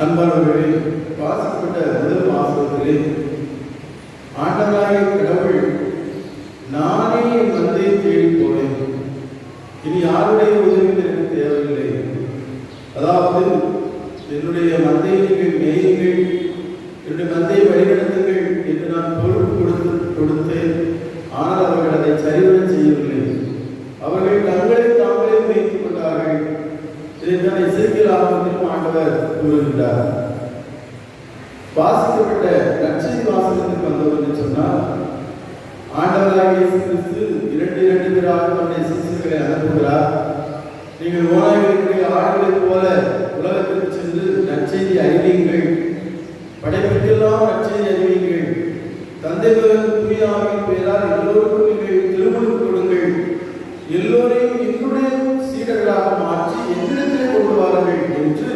அன்பானவர்களே, வாசிக்கப்பட்ட முதல் வாசகத்திலே ஆண்டவராகிய கடவுள், நானே என் மந்தையை தேடி போனேன், இனி யாருடைய உதவி எனக்கு தேவையில்லை. அதாவது, என்னுடைய மந்தையை நீங்கள் மேயுங்கள், என்னுடைய மந்தையை வழிநடத்துங்கள் என்று நான் பொறுப்பு கொடுத்தேன். ஆனால் அவர்கள் அதை சரிவர செய்யவில்லை. அவர்கள் தங்களை தாங்களே மேய்த்துக் கொண்டார்கள். இதைத்தான் எசேக்கியேல் ஆகமத்திலும் ஆண்டவர் கூறுகின்றார். வாசிக்கப்பட்ட நற்செய்தி வாசகத்துக்கு வந்தவர் என்று சொன்னால், ஆண்டவராகிய இயேசு கிறிஸ்து இரண்டு பேராக தன்னுடைய சீசர்களை அனுப்புகிறார். நீங்கள் ஓநாய்களுடைய ஆடுகளைப் போல உலகத்திற்கு சென்று நற்செய்தி அறிவியுங்கள், படைப்புக்கெல்லாம் நற்செய்தி அறிவியுங்கள், தந்தை மகன் தூய ஆவியின் பெயரால் எல்லோருக்கும் நீங்கள் திருமுழுக்கு கொடுங்கள், எல்லோரையும் என்னுடைய சீடர்களாக மாற்றி என்னிடத்திலே கொண்டு வாருங்கள் என்று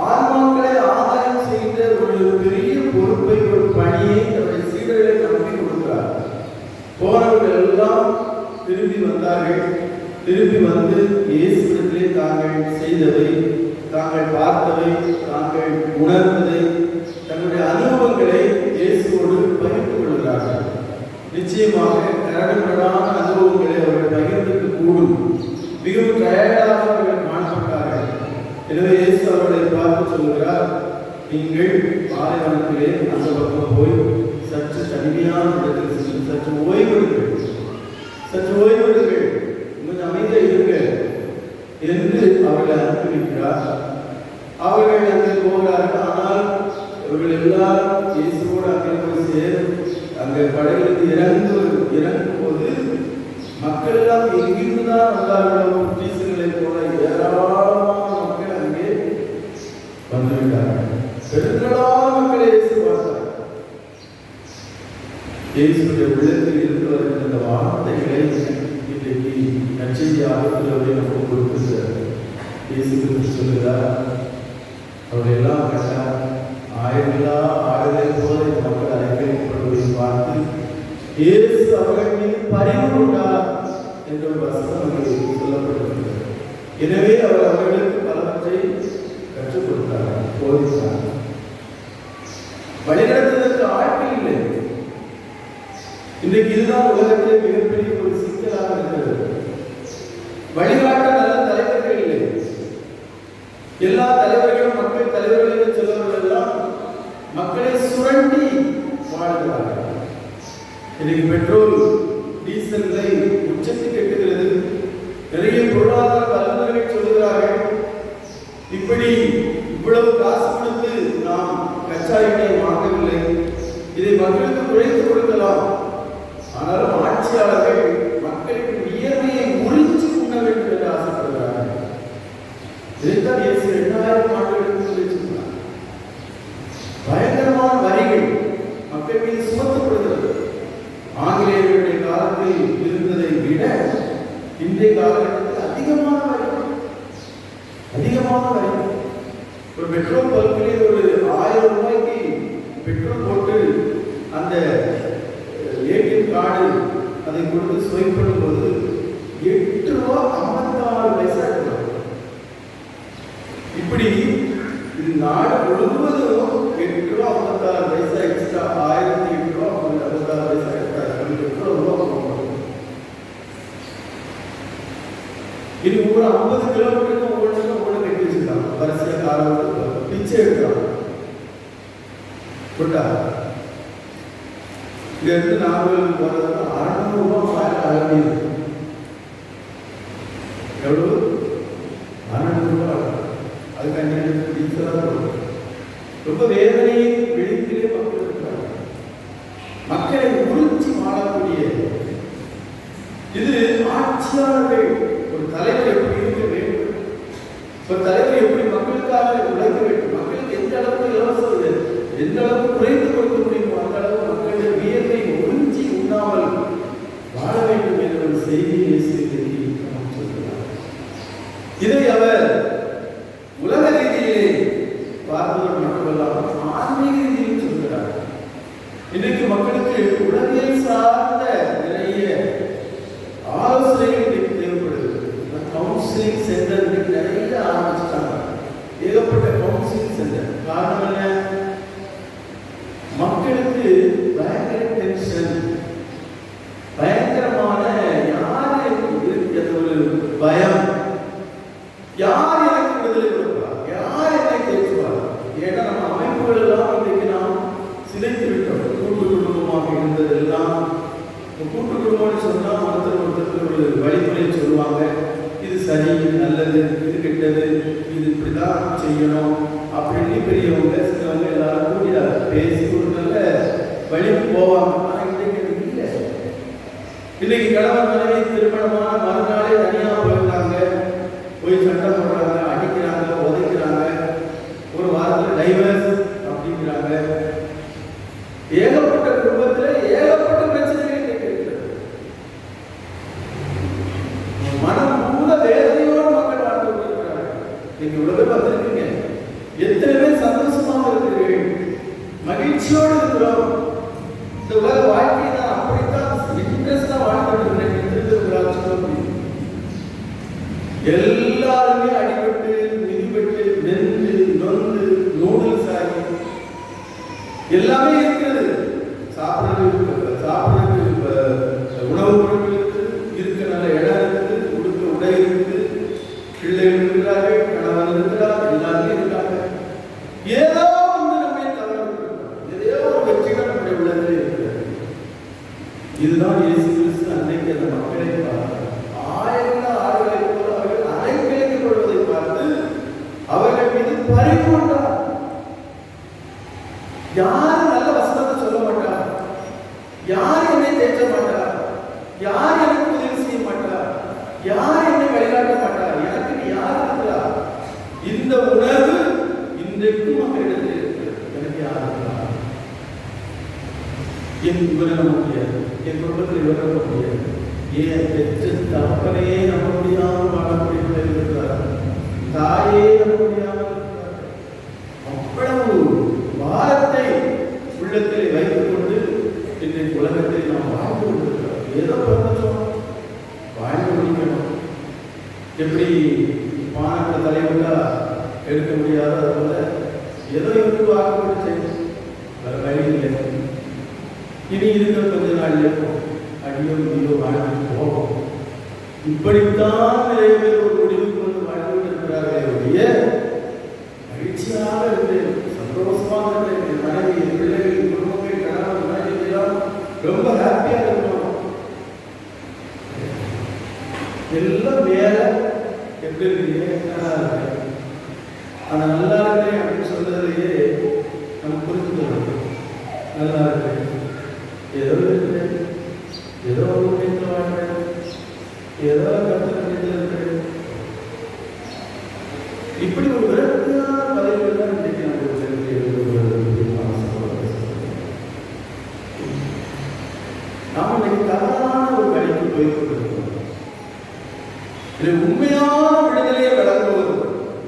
ஆன்மாக்களை ஆதாயம் செய்த ஒரு பெரிய பொறுப்பை, ஒரு பணியை தன்னுடைய சீடர்களை நம்பி கொடுக்கிறார். போனவர்கள் எல்லாம் திரும்பி வந்தார்கள். திரும்பி வந்து இயேசுவிடத்திலே தாங்கள் செய்தவை, தாங்கள் பார்த்தவை, தாங்கள் உணர்ந்ததை, தன்னுடைய அனுபவங்களை இயேசுவோடு பகிர்ந்து கொள்கிறார்கள். நிச்சயமாக கரடுமுரடான அனுபவங்களை அவர்கள் பகிர்ந்துக்கு கூடும். மிகவும் டயர்டாக அவர்கள் காணப்பட்டார்கள். எனவே இயேசு அவர்களை பார்த்து சொல்கிறார், நீங்கள் பாலைவனத்திலே அந்த பக்கம் போய் சற்று தனிமையான இடத்தில் சென்று சற்று ஓய்வெடுங்கள், கொஞ்சம் அமைதியாக இருங்க என்று அவர்களை அனுப்பி வைக்கிறார். அவர்கள் அங்கே போகிறார்கள். ஆனால் அவர்கள் எல்லாரும் இயேசுவோடு அங்கே போய் சேரும். அங்கே படகிலிருந்து இறங்கும் போது மக்கள் எல்லாம் எங்கிருந்துதான் வந்தார்களோ, டீசர்களை போல ஏராளமான மக்கள் அங்கே வந்துவிட்டார்கள். பெருங்களான மக்களை இயேசு பார்த்தார். இயேசுடைய உள்ளத்தில் இருந்து வருகின்ற இந்த வார்த்தைகளை இன்றைக்கு நற்செய்தியாக நமக்கு கொடுக்கிறார். இயேசு கிறிஸ்து சொல்கிறார், அவர்கள் எல்லாம் கண்டார், ஆயிரங்களா ஆடுகளை போல மக்கள் அழைக்கப்படுவதை பார்த்து இயேசு அவர்கள் மீது பரிவு கொண்டார் என்ற ஒரு வசனம் அங்கே சொல்லப்பட்டிருக்கிறது. எனவே அவர் அவர்களுக்கு பலவற்றை கற்றுக் கொடுத்தார், போதித்தார். வழிநடத்துவதற்கு ஆட்கள் இல்லை. இன்றைக்கு இதுதான் உலகத்திலே மிகப்பெரிய ஒரு சிக்கலாக இருக்கிறது. வழிகாட்ட நல்ல தலைவர்கள் இல்லை. எல்லா தலைவர்களும் மக்கள் தலைவர்கள் என்று சொல்லுவர்கள் எல்லாம் மக்களை சுரண்டி வாழ்கிறார்கள். இன்னைக்கு பெட்ரோல் டீசல் விலை உச்சத்துக்கு எட்டுகிறது. நிறைய பொருளாதார வல்லுநர்கள் சொல்லுகிறார்கள், இப்படி இவ்வளவு காசு கொடுத்து நாம் கச்சா எண்ணெயை வாங்கவில்லை, இதை மக்களுக்கு குறைத்து கொடுக்கலாம். ஆனாலும் ஆட்சியாளர்கள் மக்களுக்கு வியர்வையை முறிச்சு உண்ண வேண்டும் என்று ஆசைப்படுகிறார்கள். இதைத்தான் இயேசு 2000 ஆண்டுகளுக்கு சொல்லியிருக்கிறார். பயங்கரமான வரிகள் மக்கள் மீது சுமத்தப்படுகிறது. ஆங்கிலேயர்களுடைய காலத்தில் இருந்ததை விட இன்றைய காலகட்டத்தில் அதிகமான வரி. ஒரு பெட்ரோல் பல்கிலே ஒரு 1000 ரூபாய்க்கு பெட்ரோல் போட்டு அந்த ஏடிஎம் கார்டு அதை கொடுத்து ஸ்வைப் பண்ணும்போது 8 ரூபா 56 பைசா இருக்கிறார். இப்படி இது நாடு முழுவதும் 8 ரூபா 56 பைசா எக்ஸ்ட்ரா, 1008 ரூபா 56 பைசா எக்ஸ்ட்ரா ரூபா போகணும். இது ஒரு 50 கிலோமீட்டருக்கு ஒவ்வொன்று கட்டி வச்சிருக்காங்க. வரிசையா காரணம் பிச்சை எடுக்கிறாங்க. புட்டா இங்கிருந்து நாகூருக்கு போறதுக்கு 600 ரூபாய் அழகு. எவ்வளவு? 600 ரூபாய். அதுக்கு டீச்சராக ரொம்ப வேதனையை விழித்திலே மக்கள் இருக்கிறாங்க. மக்களை உறுச்சி வாழக்கூடிய இது ஆட்சியாளர்கள். ஒரு தலைவர் எப்படி இருக்க வேண்டும், ஒரு தலைவர் எப்படி மக்களுக்காக உழைக்க வேண்டும், மக்களுக்கு எந்த அளவுக்கு இலவசம், எந்த அளவுக்கு குறைந்து கொடுக்க முடியுமோ அந்த அளவுக்கு மக்களுடைய வியர்வை உறிஞ்சி உண்ணாமல் வாழ வேண்டும் என்ற ஒரு செய்தியை சொல்கிறார். இதை அவர் உலக ரீதியிலே பார்ப்பதற்கு மட்டுமல்லாமல் ஆன்மீக ரீதியில் சொல்கிறார். இன்றைக்கு மக்களுக்கு உலகியல் சார்ந்த நிறைய ஆலோசனைகள் தேவைப்படுகிறது. கவுன்சிலிங் சென்டர் நிறைய ஆரம்பிச்சிட்டாங்க. ஏகப்பட்ட கவுன்சிலிங் சென்டர் கூட்டு குடும்பம்னு சொன்னா ஒருத்தர் ஒரு வழிமுறை சொல்லுவாங்க. இது சரி, இது நல்லது, இது கெட்டது, இது இப்படிதான் செய்யணும் அப்படின்னு பெரியவங்க சிலவங்க எல்லாரும் கூட்டிடாங்க, பேசி ஒரு நல்ல வழிக்கு போவாங்க. ஆனா இன்னைக்கு இல்லை. இன்னைக்கு கணவன் மனைவி திருமணமான மறுநாளே தனியா போயிட்டாங்க, போய் சண்டை போடுறாங்க, அடிக்கிறாங்க, உதைக்கிறாங்க, ஒரு வாரத்தில் டைவர்ஸ் அப்படிங்கிறாங்க. ஏகப்பட்ட குடும்பத்தில் ஏகப்பட்ட பிரச்சனைகள் இருக்கிறது. மனம் கூட வேதனையோடு மக்கள் வாழ்ந்து கொண்டிருக்கிறார்கள். நீங்க உலக பார்த்திருக்கீங்க, எத்தனை பேர் சந்தோஷமாக இருக்கிறீர்கள், மகிழ்ச்சியோடு இருக்கிறோம். இந்த உலக வாழ்க்கை தான் அப்படித்தான் இன்ட்ரெஸ்டா வாழ்ந்துட்டு எல்லாருமே அடிபட்டு மிதிப்பட்டு நெஞ்சு நொந்து நூடுல்ஸ் ஆகி எல்லாமே இருக்கிறது. சாப்பிடுறதுக்கு உணவுப் பொருட்கள் இருக்க நல்ல இடம் இருக்குது, உடுக்க உடை இருக்குது, பிள்ளைகள் இருக்கிறார்கள், கணவன் இருக்கிறார், எல்லாருமே இருக்காங்க. ஏதோ ஒன்று நம்மை தவறு, ஏதோ ஒரு வெற்றிடம் நம்முடைய உள்ளதிலே இருக்கிறது. இதுதான் இயேசு கிறிஸ்து அன்னைக்கு அந்த மக்களை பார்த்தார். ஆயிரம் ஆடுகளை போல அவர்கள் அலைக்கழித்துக் கொள்வதை பார்த்து அவர்கள் மீது பறிவு கொண்டார். யாரும் நல்ல வசனத்தை சொல்ல மாட்டார், யார் என்னை தேற்ற மாட்டார், யார் எனக்கு உதவி செய்ய மாட்டார், யார் என்னை வழிகாட்ட மாட்டார், எனக்கு நீ யார் இருக்கிறார்? இந்த உணர்வு இன்றைக்கும் மக்களிடத்தில் இருக்கிறது. எனக்கு யார் இருக்கிறார்? என் இவரை நம்ப முடியாது, என் குடும்பத்தில் இவரை நம்ப முடியாது, ஏன் பெற்ற தகப்பனையே நம்ப முடியாமல் வாழக்கூடிய இருக்கிறார், தாயே நம்ப முடியாமல் இருக்கிறார். அவ்வளவு பாரத்தை உள்ளத்தில் வைத்துக் கொண்டு இன்றைக்கு உலகத்தில் நாம் வாழ்ந்து கொண்டிருக்கிறோம். ஏதோ பிரபஞ்சம் வாழ்ந்து முடிக்கணும். எப்படி பானத்தை தலைவிட்டா எடுக்க முடியாத அதுபோல ஏதோ இருந்து வாக்கப்பட்டு செய்யணும். வேற வழி இல்லை. இனி இருக்கிற கொஞ்ச நாள் இருக்கும், அடியோ இடியோ வாழ்ந்து போகும். இப்படித்தான் நிறைய பேர் ஒரு முடிவுக்கு வந்து வாழ்ந்து கொண்டிருக்கிறார்களே ஒழிய மகிழ்ச்சியாக இருக்கிறேன், சந்தோஷமாக இருக்கிறேன், மனைவி, பிள்ளைகள், குடும்பங்கள், கணவன், மனைவி எல்லாம் ரொம்ப ஹாப்பியா இருக்கணும். எல்லாம் வேற எப்படி இருக்கிறீங்க, நல்லா இருக்கேன், ஆனா நல்லா இருக்கேன் அப்படின்னு சொல்றதுலயே நம்ம புரிஞ்சுக்கணும். நல்லா இருக்கேன், ஏதோ இருக்கிறேன், ஏதோ ஒரு வீட்டில் வாழ்றேன், ஏதோ கருத்து இருக்கிறேன், இப்படி ஒரு விரக்தியான பதவிகள் தான் இன்றைக்கு நாம் இன்னைக்கு தவறான ஒரு வழிக்கு போய் கொண்டிருக்கிறோம். இது உண்மையான விடுதலையை வழங்குவது,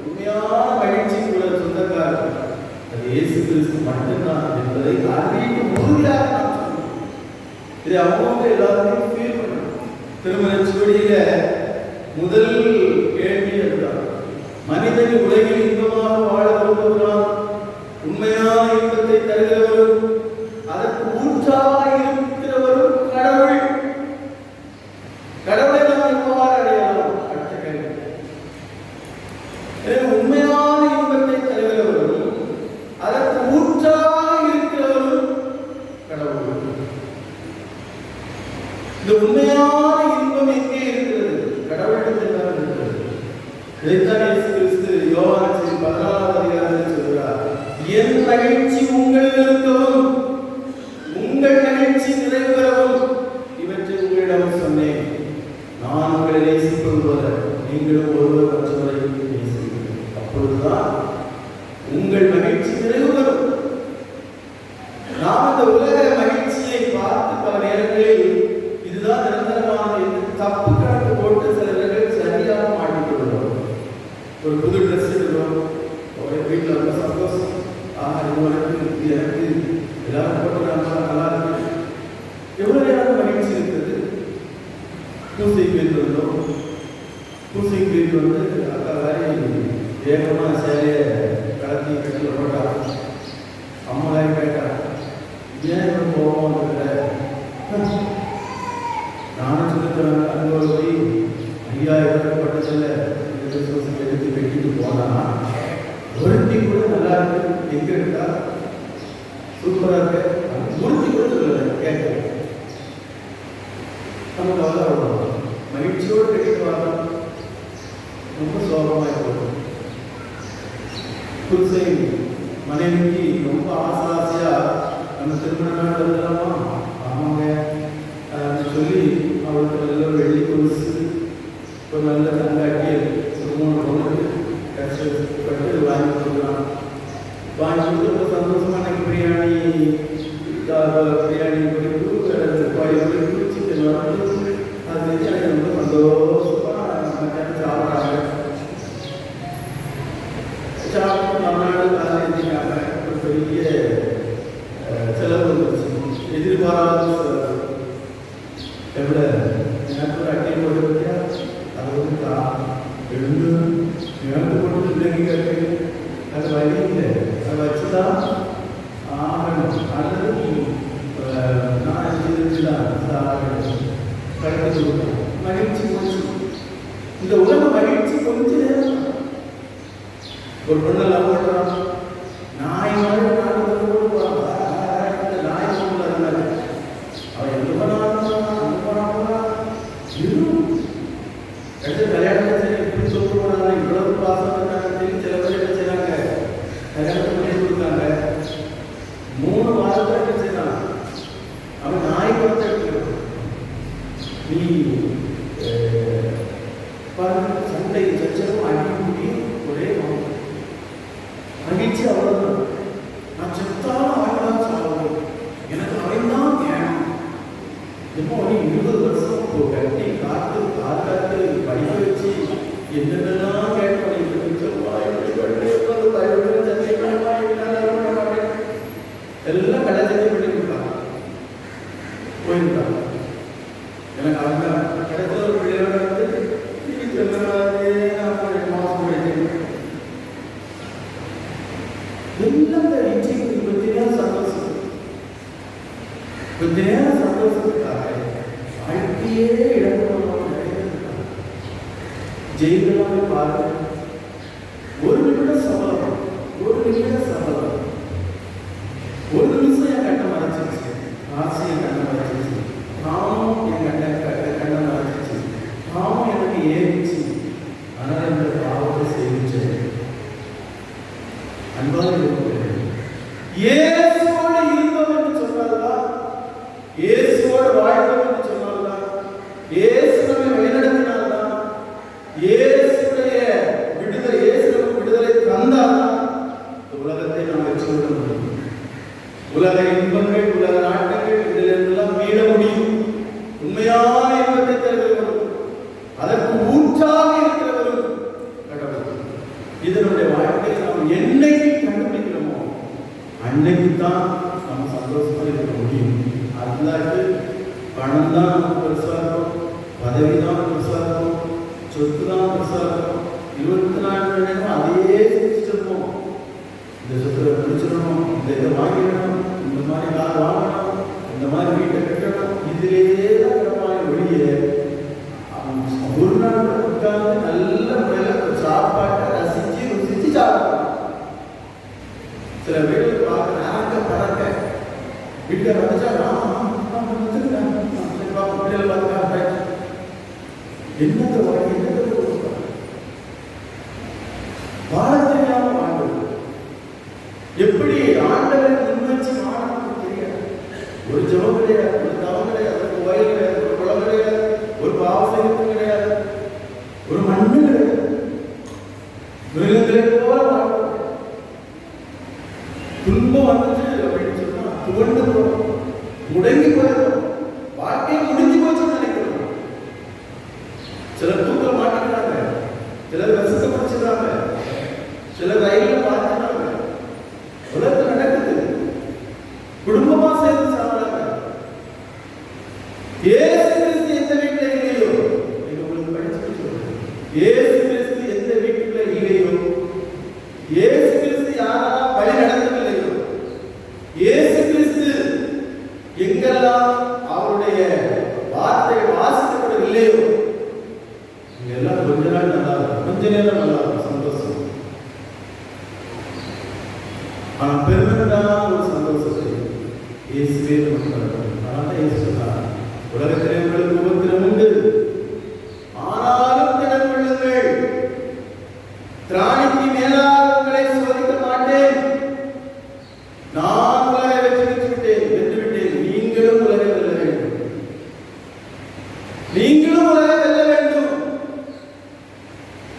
உண்மையான மகிழ்ச்சிக்குள்ள சொந்தக்காரர் அது இயேசு கிறிஸ்து மட்டும்தான் என்பதை அறிவித்து உறுதியாக நாம் சொல்லணும். இதை அவங்க எல்லாருமே ஃபீல் பண்ணணும். திருமண சுவடியில முதல் கேள்வி அதுதான், மனிதன் உலகில் இன்பமாக வாழ விரும்புகிறான், உண்மையான இன்பத்தை தருகிறவரும் அதற்கு ஊற்றாக இருக்கிறவரும் கடவுள். கடவுளை நாம் எவ்வாறு அடையலாம்? அடுத்த கேள்வி. உண்மையான இன்பத்தை தருகிறவரும் அதற்கு ஊற்றாக இருக்கிறவரும் கடவுள். இந்த உண்மையான இன்பம் எங்கே இருக்கிறது? கடவுளிடத்தில் தான் இருக்கிறது. இதைத்தான் இயேசு கிறிஸ்து யோவான் 14வது அதிகாரத்தில் சொல்கிறார், என் மகிழ்ச்சி உங்களில் இருக்கவும் உங்கள் மகிழ்ச்சி நிறைவு பெறவும் இவற்றை உங்களிடம் சொன்னேன். நான் உங்களை நேசிப்பது போல நீங்களும் ஒருவர் மற்றவரை நேசிப்பீர்கள். அப்பொழுதுதான் உங்கள் மகிழ்ச்சி நிறைவு பெறும். நாம் இந்த உலக மகிழ்ச்சியை பார்த்து பல நேரங்களில் இதுதான் நிரந்தரமான தப்பு கணக்கு போட்டு சில நேரங்கள் சரியாக மாட்டிக்கொள்கிறோம். ஒரு புது ட்ரெஸ் எடுக்கிறோம், ஒரு வீட்டில் ரொம்ப சந்தோஷம், எனக்கு எல்லாரும் போட்டுறாங்க, நல்லா இருக்கு, எவ்வளவு நேரம் மகிழ்ச்சி இருக்குது. பூசைக்கு போயிட்டு வந்தோம், பூசைக்கு போயிட்டு வந்து அக்கா வேலை வேகமாக சேலையை கலத்தி கட்டி போட்டா, அம்மா வேலை கேட்டா, ஏன் போவோம் நானும் சொல்லித்தராங்க. அங்கே போய் 5000 பட்டத்தில் எடுத்து வெட்டிட்டு போனா ஒருத்தி கூட நல்லா இருக்கு, எங்க இருக்கா, சூப்பரா இருக்கு, ஒருத்தி கூட சொல்லல கேட்க. நமக்கு அவ்வளோ மகிழ்ச்சியோடு கிடைக்க வரலாம், ரொம்ப சோகமாக இருக்கும். புதுசை மனைவிக்கு ரொம்ப ஆசையா நம்ம திருமண நாள் வரலாமா, ஆமாங்க சொல்லி அவளுக்கு நல்ல வெள்ளி கொலுசு, ஒரு நல்ல தங்காட்டி, ஒரு 3 பொண்ணுக்கு கஷ்டப்பட்டு வாங்கி கொடுக்கலாம். வாங்கி கொடுத்து ரொம்ப சந்தோஷமா எனக்கு பிரியாணி படிப்பு சிக்கன் வந்து அது எனக்கு ரொம்ப சந்தோஷமா சாப்பிட்றாங்க. சாப்பிட்டு மறுநாள் காலையிலாங்க ஒரு பெரிய செலவு வந்துருச்சு, எதிர்பாராத செலவு. எவ்வளோ எனக்கு ஒரு அட்டை போட்டு வச்சா அது வந்து எழுந்து எனக்கு போட்டு பிள்ளைங்க கேட்குது, அது வழி இல்லை, அதை வச்சுதான் ஆகணும். அல்லது நான் கிடைக்கிறது மகிழ்ச்சி போச்சு. இந்த உலக மகிழ்ச்சி கொஞ்ச நேரம். ஒரு பொண்ணெல்லாம் போடுறான், நாய் மாதிரி நாய் இருந்தாரு, அவன் எங்க போனா கல்யாணம் இப்படி சொல்ல போனாங்க. இவ்வளவு பாசம் இருக்காங்க. சில பேர் என்ன செய்யறாங்க, கல்யாணத்தை பண்ணி கொடுத்தாங்க, 3 வாரத்தில் என்ன செய்யலாம், அவன் நாய் கொடுத்த நீ சண்டை சச்சரவு அடிக்கடி ஒரே மகிழ்ச்சி. அவ்வளவுதான். நான் செத்தாலும் அவன்தான் சாப்பிடுவேன், எனக்கு அவன் தான் வேணும். இப்போ நீ 20 வருஷம் கட்டி காத்து காத்து படிக்க வச்சு என்னென்னலாம் கேட்க எல்லாம் கல்யாணத்தை பண்ணி கொடுத்தாங்க, போயிருந்தாங்க. எனக்கு அவங்க கிடைச்ச ஒரு பிள்ளையோட வந்து சந்தோஷம், கொஞ்ச நேரம் சந்தோஷத்துக்காக வாழ்க்கையே இழந்தவங்க நிறைய இருக்காங்க. ஜெயிக்கலாமே பாருங்க, ஒரு நிமிடம் சபலம், ஒரு நிமிடம் சபலம், ஒரு நிமிஷம் என் கண்ணை மறைச்சிருச்சு, ஆசை என் கண்ணை மறைச்சிருச்சு, நாமும் என் கண்ணை மறைச்சிருச்சு, நாமும் எனக்கு ஏறிச்சு. ஆனால் இந்த பாவத்தை சேமிச்சு அன்பாக இயேசுவோடு இருந்தோம் என்று சொன்னார்களா, இயேசுவோடு வாழ்ந்தோம் என்று சொன்னார்களா, இயேசு நம்மை வழிநடத்தினார்களா, இயேசுடைய விடுதலை, இயேசு நமக்கு விடுதலை தந்தார்களா, உலகத்தை நாம் வெற்றி கொள்ள முடியும். உலக இன்பங்கள், உலக நாட்டங்கள், இதிலெல்லாம் மீள முடியும். உண்மையான இன்பத்தை தருகிறவரும் அதற்கு ஊற்றாக இருக்கிறவரும் கடவுள். இதனுடைய வாழ்க்கையை நாம் என்னைக்கு கண்டுபிடிக்கிறோமோ அன்னைக்கு தான் நம்ம சந்தோஷமா இருக்க முடியும். அல்லாது பணம் தான் நமக்கு பெருசா இருக்கும், பதவி தான் பெருசா இருக்கும், சொத்து தான் பெருசா இருக்கும். 24 மணி நேரம் அதையே செஞ்சுட்டு இருப்போம். இந்த சொத்தை பிடிச்சிடணும், இந்த இதை வாங்கிடணும், இந்த மாதிரி கார் வாங்கணும், இந்த மாதிரி வீட்டை கட்டணும், இதிலேயே தான் கிடப்பாங்க வெளியே. ஒரு நாள் உட்கார்ந்து நல்ல முறையில் சாப்பாட்டை ரசிச்சு ருசிச்சு சாப்பிடணும். சில பேர் பார்க்க பழக்க வீட்டில் வந்துச்சா என்னத்தை வாழ தெரியாம வாழ்வது. எப்படி ஆண்டவரை முன்வச்சு வாழணும் தெரியாது. ஒரு ஜபம் கிடையாது, ஒரு தவம் கிடையாது, ஒரு வயல் கிடையாது, ஒரு குளம் கிடையாது, ஒரு பாவசையும் கிடையாது, ஒரு மண்ணு கிடையாது. மிருகங்களை போல வாழ்வது. துன்பம் வந்துச்சு அப்படின்னு சொன்னா துவண்டு போறோம், முடங்கி போயிடும், வாழ்க்கையை முடிஞ்சு போச்சுன்னு நினைக்கிறோம். சிலர் தூக்க மாட்டேங்கிறாங்க, சிலர் ரசிக்க படிச்சிடறாங்க, சிலர் ரயில பார்த்துறாங்க. உலகத்தில் நடக்குது. குடும்பமா சேர்ந்து சாப்பிடுறாங்க. இயேசு கிறிஸ்து எந்த வீட்டில் இல்லையோ, உங்களுக்கு படிச்சு சொல்றேன், இயேசு கிறிஸ்து எந்த வீட்டுக்குள்ள இல்லையோ, இயேசு கிறிஸ்து யாரெல்லாம் வழி நடத்தவில்லையோ, இயேசு கிறிஸ்து எங்கெல்லாம் அவருடைய வார்த்தை வாசிக்கப்படவில்லையோ, எல்லாம் கொஞ்ச நாள் நல்லா இருக்கும், கொஞ்ச நேரம் நல்லா இருக்கும், சந்தோஷம். ஆனா பெருமையான ஒரு சந்தோஷத்தை இயேசுவே நமக்கு தரணும். அதனால இயேசு சொன்னார், உலகத்திலே உங்களுக்கு உபத்திரம்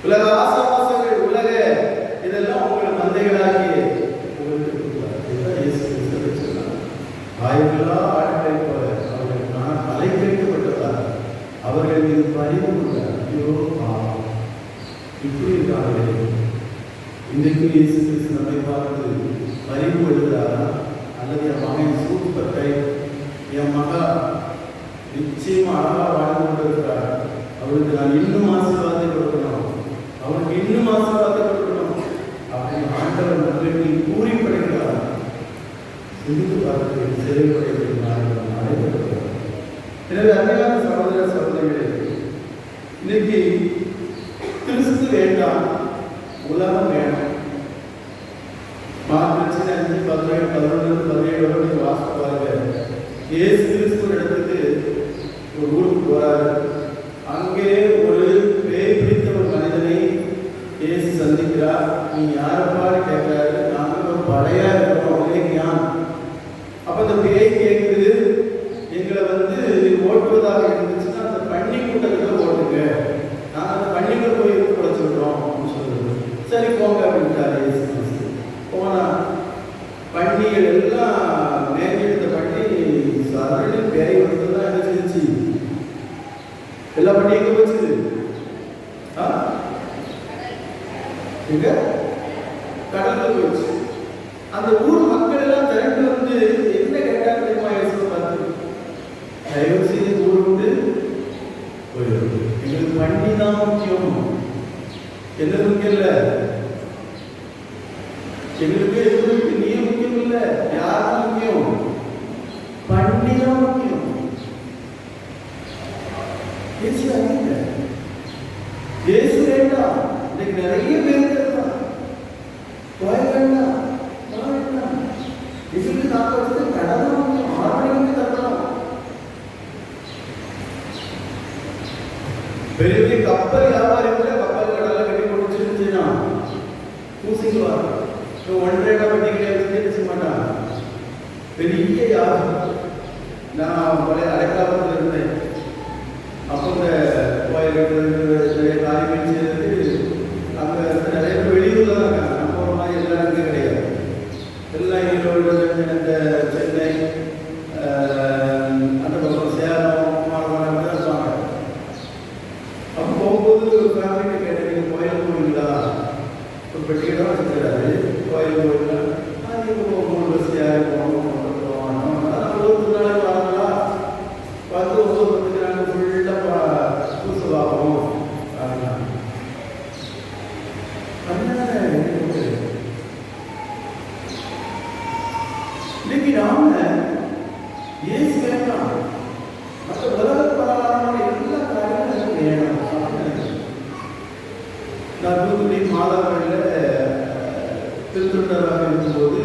உலக ஆசாபாசங்கள், உலக இதெல்லாம் உங்களை மந்தைகளாகி உங்களுக்கு கொடுத்தார். இதுதான் இயேசு கிறிஸ்து சொன்னார். ஆயிரங்களா ஆடுகளை போல அவர்கள் நான் அலைக்கழிக்கப்பட்டதார் அவர்கள் மீது பரிவு கொண்டார். ஐயோ பாவம், இப்படி இருக்காங்களே. இன்றைக்கு இயேசு கிறிஸ்து நம்மை பார்த்து பரிவு எழுதுகிறாரா? அல்லது என் மகன் சூப்பர் கை, என் மகா நிச்சயமா அழகா வாழ்ந்து கொண்டிருக்கிறார், அவருக்கு நான் இன்னும் ஆசீர்வாதத்தை கொடுக்கணும், அவருக்கு இன்னும் ஆசீர்வாதத்தை கொடுக்கணும் அப்படின்னு ஆண்டவர் மக்களுக்கு கூறிப்படுகிறார். சிந்து பார்த்து சிறைப்படையில் நடைபெறுகிறார். எனவே அருமையான சகோதர சகோதரிகளே, இன்னைக்கு கிறிஸ்து வேண்டாம், உலகம் வேணும். மார்க் 5:11-17 வாசித்து பாருங்க. இயேசு கிறிஸ்து இடத்துக்கு ஒரு ஊருக்கு போறாரு. அங்கே ஒரு பேய் பிடித்த ஒரு மனிதனை இயேசு சந்திக்கிறார். நீ யாரப்பான்னு கேட்கிறாரு. நாங்கள் ஒரு படையா இருக்கோம், அவங்களே ஞான். அப்ப அந்த பேய் கேட்குது, எங்களை ஓட்டுவதாக இருந்துச்சுன்னா அந்த பன்னி கூட்டத்தில் ஓட்டுங்க, நாங்கள் அந்த பன்னிகள் போய் குறைச்சிடுறோம் அப்படின்னு சொல்லுது. சரி போங்க அப்படின்ட்டாரு இயேசு கிறிஸ்து. போனா பன்னிகள் எல்லாம் மேற்கெடுத்த பன்னி சரணி பேய் வந்து என்ன செஞ்சு எல்லா பண்டிகையும் எங்க போச்சுது? எங்க? கடல்ல போச்சு. அந்த ஊர் மக்கள் எல்லாம் திரண்டு வந்து என்ன கேட்டாங்க தெரியுமா? இயேசு பார்த்து, தயவு செய்து ஊர் விட்டு போயிடும், எங்களுக்கு பண்டி தான் முக்கியம், என்ன முக்கியம் இல்ல, எங்களுக்கு எங்களுக்கு நீ முக்கியம் இல்ல, யார் முக்கியம்? பண்டி தான் முக்கியம். இயேசு அறிந்த இயேசு வேண்டாம். இன்னைக்கு நிறைய பேர் இருக்காங்க, கோயில் வேண்டாம், இதுக்கு நான் வந்து கடவுள் முக்கியம், 6 மணிக்கு தரணும். பெரிய பெரிய கப்பல் வியாபாரி கூட கப்பல் கடலை கட்டி போட்டுச்சுன்னா பூசிக்குவாங்க. 1.5 வட்டி கிடையாது மாட்டான். பெரிய யாரும் நான் பழைய அடைக்காலத்தில் இருந்தேன். அப்போ இந்த நிறைய காரியங்கள் செய்யறது அங்கே நிறைய பேர் வெளியூர்ல தான் இருக்காங்க. நம்ம ஒரு மாதிரி எல்லாரும் இங்கே கிடையாது. எல்லாம் ஈரோடு, இந்த சென்னை, அந்த பக்கம் சேலம், மாநகரம் தான் இருப்பாங்க. அப்போ போகும்போது ஒரு ஃபேமிலியை கேட்டேன், நீங்கள் கோயில் போவீங்களா? ஒரு பெட்டிக்கிட்ட வச்சுக்கிறாரு, கோயில் போவீங்களா? அது இப்போ 3 பஸ் யாரு போகணும், அதான் ஒரு நாளைக்கு வரங்களா 10-9 நாள் ஃபுல்லாக பூசு பார்ப்போம். இன்னைக்கு நாம இயேசு வேண்டாம், மற்ற உலக பரவாயில்ல எல்லா காரியங்களும் வேணும். நான் தூத்துக்குடி மாதாவரில் திருத்தொண்டராக இருக்கும்போது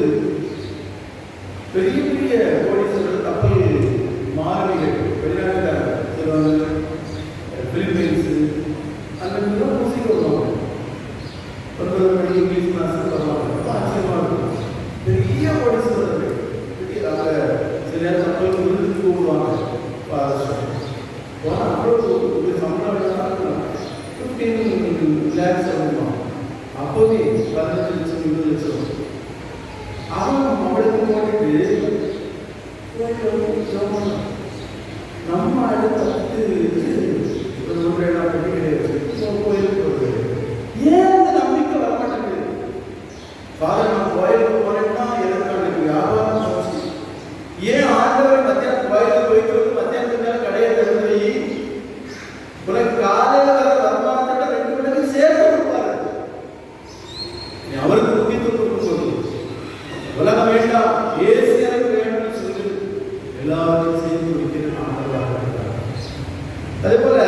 பெரிய பெரிய கோடீஸ்வரர்கள் கப்பல் மாணவிகள் வெளிநாட்டுக்காரங்க, பிலிப்பைன்ஸு அங்கே பூசிக்க வருவாங்க. 9 மணி இங்கிலீஷ் கிளாஸ் வருவாங்க. ஆச்சரியமாக இருக்கும். பெரிய கோடீஸ்வரர்கள் அங்கே சில நேரம் கப்பல் விருதுக்கு கூடுவாங்க. போனால் அவ்வளோ சம்பளம் 15 lakhs வருவாங்க. அப்போவே 15 லட்சம் 20 லட்சம். அவன் அவளுக்கு போட்டுட்டு நம்ம அடுத்து 1.5 பட்டி கிடையாது கோயிலுக்கு போகிறது. ஏன் அந்த நம்பிக்கை வர மாட்டேங்குது? ஃபாதர், நான் கோயிலுக்கு போறேன்னா எனக்கு அவனுக்கு வியாபாரம் போச்சு. ஏன் ஆண்டவர் மத்தியானம் கோயிலுக்கு போயிட்டு வந்து மத்தியானத்துக்கு மேலே கடையை திறந்து வை, உனக்கு காலையில் வர வருமானத்தை 2 மணிக்கு சேர்த்து கொடுப்பாரு. நீ அவருக்கு முக்கியத்துவம் கொடுக்கும் போது உலகம் வேண்டாம், ஏசு எனக்கு வேணும்னு சொல்லி எல்லாரும் சேர்ந்து வைக்கிற ஆண்டவராக இருக்கிறார். அதே போல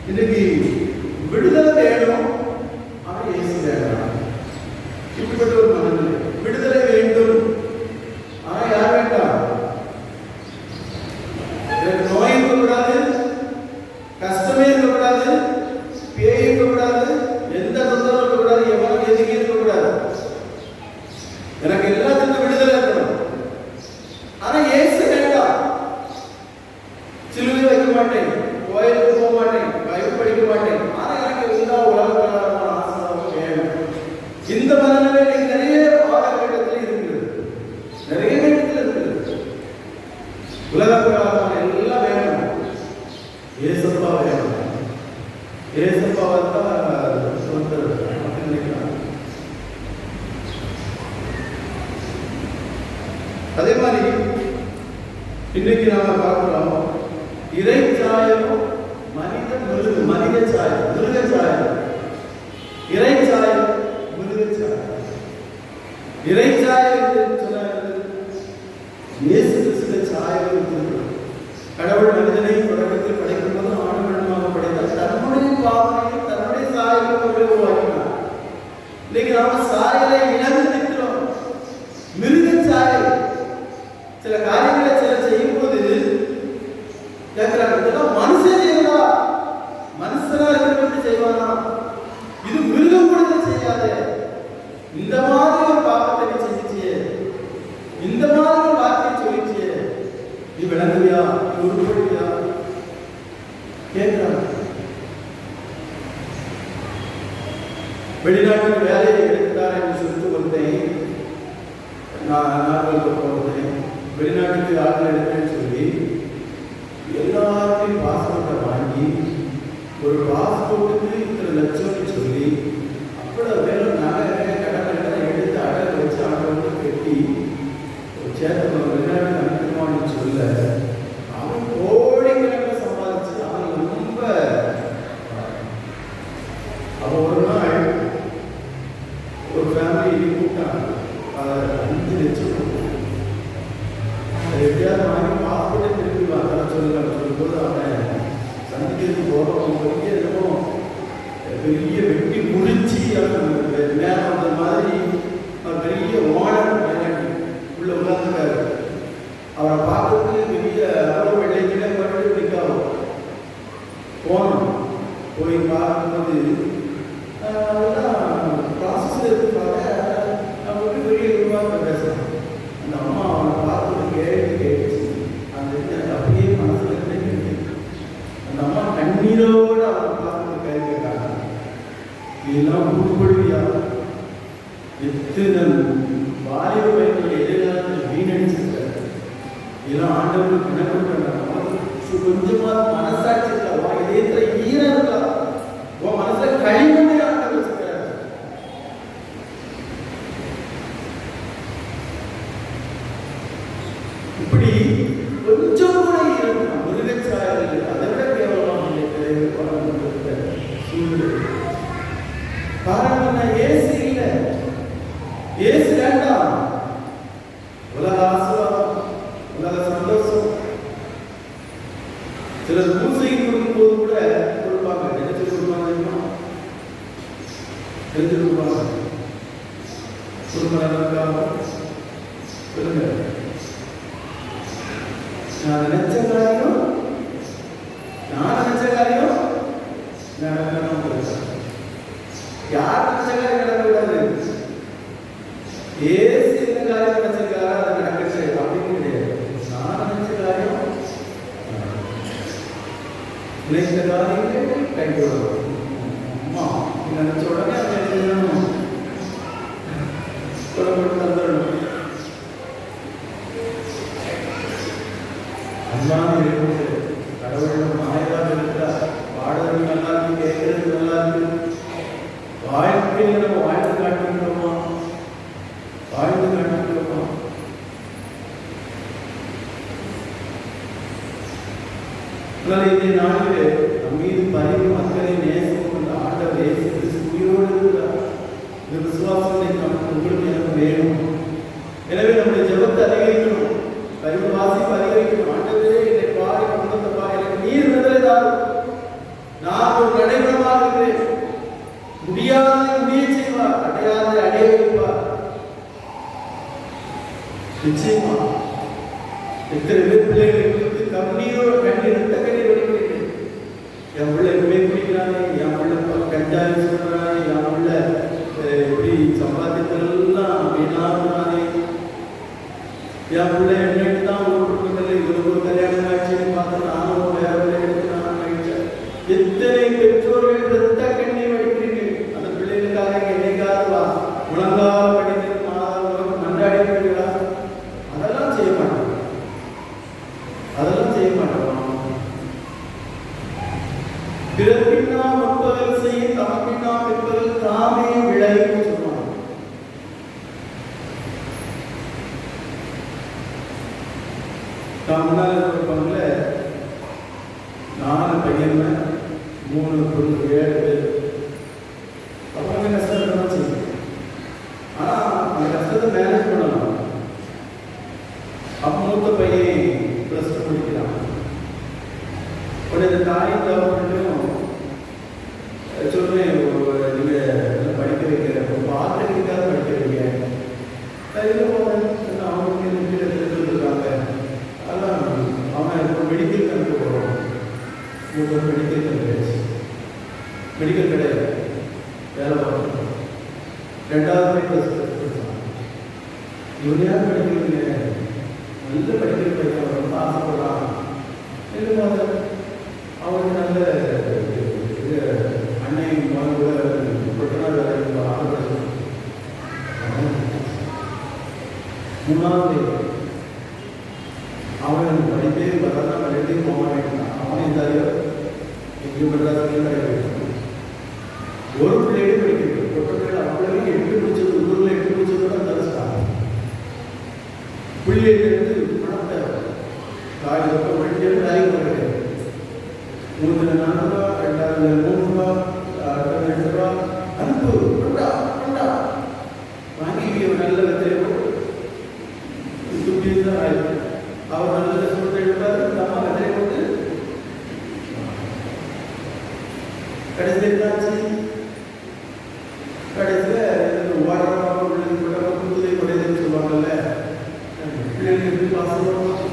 இன்னைக்கு விடுதலை வேணும், ஆனால் இயேசு வேண்டாம். இப்படிப்பட்ட ஒரு மனநிலை. விடுதலை வேண்டும், ஆனால் யார் வேண்டாம்? எனக்கு நோய் இருக்கக்கூடாது, கஷ்டமே இருக்கக்கூடாது, பேய் இருக்கக்கூடாது, எந்த தொந்தரவும் இருக்கக்கூடாது, எவனும் எதுவுமே இருக்கக்கூடாது, எனக்கு எல்லாத்துக்கும் விடுதலை இருக்கணும். ஆனா இயேசு வேண்டாம். சிலுவை வைக்க மாட்டேன், கோயிலுக்கு போக மாட்டேன், பைபிள் படிக்க மாட்டேன், உலக பிரகாரம் எல்லாம் வேணும். ஏசப்பா வேணும். ஏசப்பாவை தான் சொல்றது நினைக்கிறாங்க. அதே மாதிரி இன்னைக்கு நாம பார்க்கிறோம், இறை சாயம் மனித சாயம், மிருக சாயம், இறை சாயம், மிருக சாயம். இறை சாயம் இயேசு கிறிஸ்துவின் சாயம். கடவுள் மனிதனை தொடக்கத்தில் படைக்கும் போது ஆணுமாக படைத்தார். தன்னுடைய பாவனையை தன்னுடைய சாயலை உருவாக்கினார். இன்னைக்கு நாம சாயலை இழந்து நிற்கிறோம். மிருக சாயல். சில காரியங்களை செய்யும் போது மனுஷன் செய்வா, மனுஷனா இருக்கிறது செய்வானா, இது மிருகம் கூட செய்யாத. இந்த மாதிரி ஒரு பாவத்தை நீ செஞ்சிச்சியே, இந்த மாதிரி ஒரு வார்த்தையை சொல்லிச்சியே, நீ விளங்குவியா, நீ உருப்படுவியா கேட்கிறாங்க. வெளிநாட்டுக்கு வேலையை எடுக்கிறார் என்று சொல்லிட்டு வந்தேன். நான் போகிறேன், வெளிநாட்டுக்கு ஆட்கள் எடுக்கிறேன்னு சொல்லி எல்லாத்தையும் பாஸ்போர்ட்டை வாங்கி ஒரு பாஸ்போர்ட்டுக்கு இத்தனை லட்சம்னு சொல்லி அப்புறம் வேலை நகை கடனை எடுத்து அடகு வச்சு அவனை கட்டி சேர்த்து வெளிநாட்டுக்கு அனுப்புவான்னு சொல்ல அவன் கோடிக்கணக்கில் சம்பாதிச்சு அவன் ரொம்ப அவன் ஒரு நாள் ஒரு ஃபேமிலி கூப்பிட்டாங்க. 5 லட்சம் எப்படியாவது வாங்கி பாஸ்போர்ட்டை திருப்பி வாங்க சொல்லும்போது அவன் சந்திக்கிறது போகிறோம் பெரிய இருக்கும், பெரிய வெட்டி முடிச்சு நேரம் அந்த மாதிரி பெரிய ஓனர் உள்ள உட்கார்ந்துருக்காரு. அவரை பார்க்கறதுக்கு பெரிய அளவு வெள்ளைக்கில மட்டும் பிடிக்காது. போனோம், போய் பார்க்கும்போது ப்ராசஸில் இருப்பாங்க. அவங்க பெரிய விரிவாக பேசுகிறாங்க. அந்த அம்மா அவனை பார்த்து கேட்டுச்சு. அந்த அப்படியே மனசில் கிடைக்கிறது. அந்த அம்மா கண்ணீரோடு அவனை பார்த்து கை கேட்டாங்க, இதெல்லாம் உருப்படுவியா? எத்தனை வாலிப வயதில் எதிர்காலத்தில் வீணடிச்சிருக்க, இதெல்லாம் ஆண்டவருக்கு கணக்கு கொஞ்சமா மனசாட்சி இருக்கா, இதயத்துல ஈரம் இருக்கா, உன் மனசுல களிமண்ணை ஆண்டவர் வச்சிருக்காரு. இப்படி கொஞ்சம் கூட இருக்கும் மிருகச்சாயல். அதை விட கேவலமாக சூழ்நிலை. காரணம் ஏசு இல்லை, ஏசு வேண்டாம். உலக ஆசீர்வாதம், உலக சந்தோஷம். சிலர் பூசை கொடுக்கும் போது கூட கொடுப்பாங்க. தெரிஞ்சு கொடுப்பாங்க, தெரிஞ்சு கொடுப்பாங்க. குடும்பம் சொல்லுங்க, நான் நினைச்ச காரியம் நடக்கணும். யார் நினைச்ச காரியம் நடக்கக்கூடாது? ஏசு எந்த காரியம் நினைச்சிருக்காரோ அதை நடக்கச்சு அப்படின்னு கிடையாது. நான் நினைச்ச காரியம் நினைச்ச காரியம் கை போடணும். அம்மா நினைச்ச உடனே அதை எழுதணும், சொல்லப்பட்டு தந்துடணும். அல்லாமல் இருக்குது. கடவுள் மாயதாக இருக்கிறார். பாடுறது நல்லா இருக்கு, கேட்கறது நல்லா இருக்கு. வாழ்க்கையில் நம்ம வாழ்ந்து காட்டுகிறோமா? வாழ்ந்து காட்டுகிறோமா? இந்த நாளிலே நம் மீது பரிவு மக்களை நேசம் கொண்ட ஆண்டவர் இயேசு கிறிஸ்து உயிரோடு இருக்கிறார். இந்த விசுவாசத்தை உங்களுக்கு எனக்கு வேணும். எனவே நம்முடைய ஜெபத்தை அதிகரிக்கணும், பரிவு வாசிப்பு அதிகரிக்கணும். ஆண்டவரே என்னை பாடி கொண்டதப்பா, எனக்கு நீர் விடுதலை தாரும். நான் ஒரு நடைமுறையாக இருக்கிறேன். முடியாததை முடிய செய்வார், அடையாததை அடைய வைப்பார். நிச்சயமா எத்தனை பேர் பிள்ளைகளுக்கு கண்ணீரோட கண்ணீர் ரெட்ட கண்ணீர் வடிக்கிறேன். என் பிள்ளை குடிக்கிறானே, என் பிள்ளை கஞ்சாய் சொல்றானே, என் பிள்ளை இப்படி சம்பாத்தியத்தெல்லாம் வீணாகுறானே, என் பிள்ளை என்னைக்கு தான் ஒரு குடும்பத்தில் இவருக்கு ஒரு கல்யாணம் ஆயிடுச்சுன்னு பார்த்து நானும் வேற பிள்ளை எடுத்து நானும் ஆயிடுச்சேன். எத்தனை பெற்றோர்கள் ரத்த கண்ணீர் வடிக்கிறீங்க அந்த பிள்ளைகளுக்காக. என்னைக்காவது முழங்கால படிக்கிறது மாதம் மன்றாடி இருக்கிறீர்களா? அதெல்லாம் செய்ய மாட்டாங்க. செய்ய மாட்டோம். பிறப்பின்னா முற்பகல் செய்ய தமப்பின்னா பிற்பகல் தாமே விளையும் சொல்லுவாங்க. முன்னாள் இருப்பாங்கல்ல, 4 பையன் 3 பொண்ணு 7 பேர். அவங்க கஷ்டப்பட்டு செய்யும். ஆனா அந்த கஷ்டத்தை மேனேஜ் பண்ணலாம். அப்ப மூத்த பையன் +2 படிக்கிறான். உடனே தாய் கவர்மெண்ட்டும் சொல்றேன், நீங்க படிக்க வைக்கிற ஆர்டிக்காக படிக்க வைக்க அவங்களுக்கு இருக்காங்க. அதான் அவன் இப்போ மெடிக்கல் கணக்கு போகிறோம். மெடிக்கல் கணக்கு மெடிக்கல் கிடையாது, வேலை பார்க்கணும். 2வது படிச்சான். இவனையா படிக்கிறீங்க, நல்ல படிக்கிற பையன், ரொம்ப ஆசைப்படுறான். அவனுக்கு நல்ல அன்னை கூட கொட்டனார் வேலை ஆசைப்படுறான். 3வது அவன் படிப்பே வராதான், படிப்பே போக வேண்டாம். அவன் இருந்தாரு எங்கேயும் மெட்ராஸ்லையும் கிடையாது. ஒரு பிள்ளையே படிக்கிறது கொட்டப்பிள்ளை அவ்வளவு 8 முடிச்சது, ஊரில் 8 முடிச்சது தான் தரிசிட்டாங்க. பிள்ளையிலிருந்து பணம் தேவை. காய் பக்கம் வண்டியில் வேலைக்கு போகிறது. 3 4 ரூபா, 2 3 ரூபா, 2 ரூபா அனுப்பு கொண்டா கொண்டா வாங்கி நல்ல வெத்திரை போட்டு துப்பி தான் ஆயிடுச்சு. அவர் நல்ல சொல்லிட்டு எழுப்பாரு, நம்ம வெத்திரை போட்டு கடைசியில் என்னாச்சு? கடைசியில் ஓரமாக புதுதை குறையுதுன்னு சொல்லுவாங்கல்ல, பிள்ளைங்க எப்படி பாசம் பண்ணுவாங்க.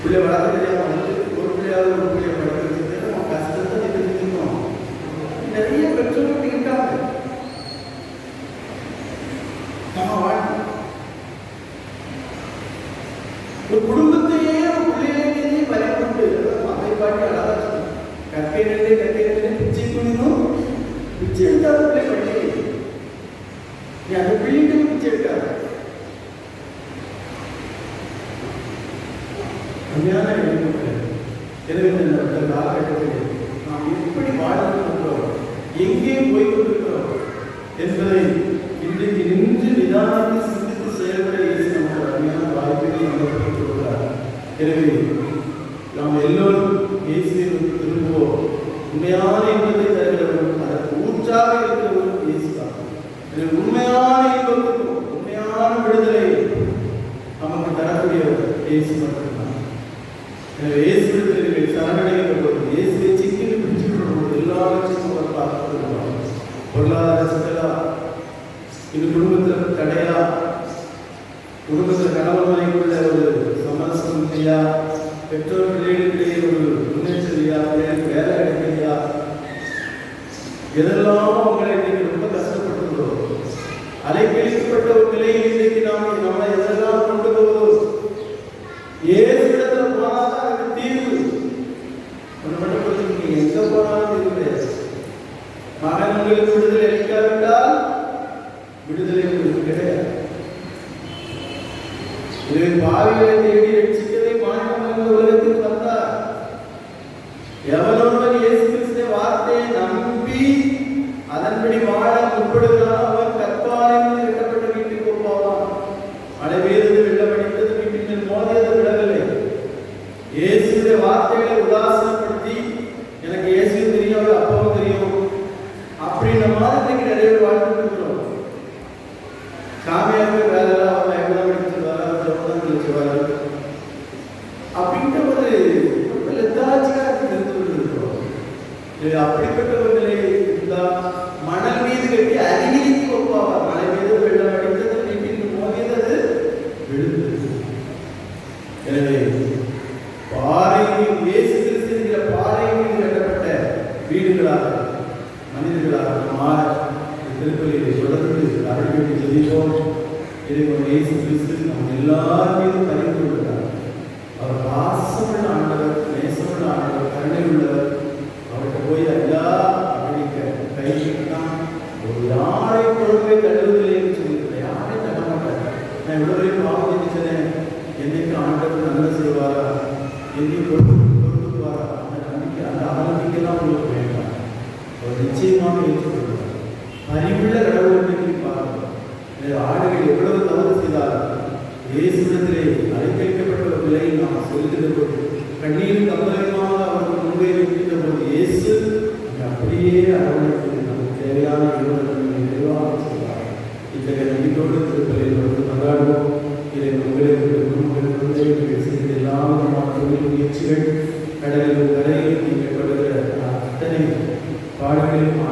பிள்ளை வளர்க்க தெரியாம ஒரு பிள்ளையாவது ஒரு பிள்ளைய வளர்க்க நம்ம கஷ்டத்தை தெரிஞ்சுக்கணும். நிறைய பெற்றோர்கள் இருக்காங்க. நம்ம வாழ்க்கை ஒரு குடும்பத்தையே ஒரு பிள்ளையே பயன்பட்டு அதை பாட்டி அழகா கற்கையிலே பிச்சை குனினும் பிச்சை எடுத்தாத பிள்ளை படிக்க நீ அந்த பிள்ளைக்கு பிச்சை எடுக்காத. உண்மையான எனவே இந்த காலகட்டத்தில் நாம் எப்படி வாழ்ந்திருக்கிறோம், எங்கே போய் கொண்டிருக்கிறோம் என்பதை இன்றைக்கு நின்று நிதானத்தை சிந்தித்து செயல்பட நமக்கு அருமையான வாய்ப்புகளை நமக்கு கொடுக்கிறார். எனவே நாம் எல்லோரும் இயேசுவை திரும்புவோம். உண்மையான இன்பத்தை தருகிறவரும் அதற்கு ஊற்றாக இருக்கிறவரும் இயேசுதான். எனவே உண்மையான இன்பத்துக்கும் உண்மையான விடுதலை நமக்கு தரக்கூடியவர் இயேசு மட்டும்தான். எனவே இயேசுவிடத்தில் சரணடையப்பட்டது, இயேசுவை சிக்கிட்டு பிடிச்சுக்கொள்வது எல்லாவற்றையும் அவர் பார்த்துக்கொள்வார். பொருளாதார சிக்கலா, இது குடும்பத்தில் தடையா, குடும்பத்தில் கணவன் மனைவிக்குள்ள ஒரு சமரசம் இல்லையா, பெற்றோர் பிள்ளைகளிடையே ஒரு முன்னேற்றலையா, பிள்ளைகளுக்கு வேலை கிடைக்கலையா, எதெல்லாம் உங்களை இன்னைக்கு ரொம்ப கஷ்டப்பட்டுள்ளோ, அலைக்கழிக்கப்பட்ட ஒரு நிலையில் இன்னைக்கு நம்மளை எதெல்லாம் கொண்டு போவதோ, ஏசுவிடத்தில் போனாதான் அதுக்கு தீர்வு. ஒன்று மட்டும் புரிஞ்சுக்கீங்க, எங்க போனாலும் தீர்வு கிடையாது. மகன் உங்களுக்கு விடுதலை அளிக்காவிட்டால் விடுதலை உங்களுக்கு கிடையாது. இதுவே பாவிகளை தேடி ரட்சிக்கவே மாநிலம் உலகத்தில் வந்தார். எவனொருவன் இயேசு கிறிஸ்துவின் வார்த்தையை நம்பி அதன்படி வாழ முற்படுகிறான், அவன் கற்பாறையில் கட்டப்பட்ட வீட்டுக்கு போவான். மழை பெய்தது, வெள்ளம் அடித்தது, வீட்டின் மேல் மோதியது விடவில்லை. இயேசுடைய வார்த்தைகளை உதாசனப்படுத்தி எனக்கு இயேசுவும் தெரியும், அப்பாவும் தெரியும் அப்படின்ற மாதிரி நிறைய வாழ்ந்துட்டு இருக்கிறோம். சாமியாக வேலையெல்லாம் அவன் எவ்வளவு படிச்சுவாரு, ஜபம் கழிச்சுவாரு அப்படின்ற ஒரு ரொம்ப லெத்தாச்சியாக இருந்து கொண்டிருக்கிறோம். அப்படிப்பட்ட ஒரு நிலை இருந்தால் மணல் மீது கட்டி அருகிலிக்கு ஒப்பாவார். மழை மீது வெள்ளம் அடித்தது, வீட்டிற்கு மோதியது, விழுந்தது. எனவே பாறை இயேசு கிறிஸ்து என்கிற பாறை மீது கட்டப்பட்ட வீடுகளாக மனிதர்களாக மாற திருப்பலியை தொடர்ந்து அருள்வேண்டி ஜெபிப்போம். இறைவன் இயேசு கிறிஸ்து நம்ம எல்லார் மீதும் பரிந்து கொள்கிறார். அவர் பாசமுள்ள ஆண்டவர், நேசமுள்ள ஆண்டவர், கருணை உள்ளவர். அவர்கிட்ட போய் ஐயா அப்படிங்க கை கட்டினா ஒரு யாரை தள்ளுவதில்லை என்று சொல்லியிருக்கிறேன். யாரையும் தள்ள மாட்டார். நான் இவ்வளவு பெரிய பாவம் செஞ்சுச்சேன், என்னைக்கு ஆண்டவர் நல்ல செய்வாரா, என்னைக்கு கொடுத்துக்குவாரா, அந்த நம்பிக்கை, அந்த அவநம்பிக்கைலாம் உங்களுக்கு வேண்டாம். அவர் நிச்சயமாக ஏற்றுக்கொள்வார். அறிவுள்ள கடவுளுக்கு பாருங்கள். ஆடுகள் எவ்வளவு தவறு செய்தார்கள், இயேசுவிடத்திலே அழைக்கப்பட்ட ஒரு நிலையில் நாம் செல்கிற போது, கண்ணீர் கம்பளமாக அவர்கள் முன்பே இருக்கின்ற போது இயேசு அப்படியே அரவணைத்து நமக்கு தேவையான இறைவனை நிறைவாக செய்வார். இத்தகைய நம்பிக்கையோடு திருப்பலில் வந்து கொண்டாடுவோம். இதை உங்களுக்கு குடும்பங்கள் குழந்தைகள் செய்த எல்லா விதமான தொழில் முயற்சிகள், கடலிலும் கரையிலும் நீங்கள் படுகிற அத்தனை பாடுகளிலும்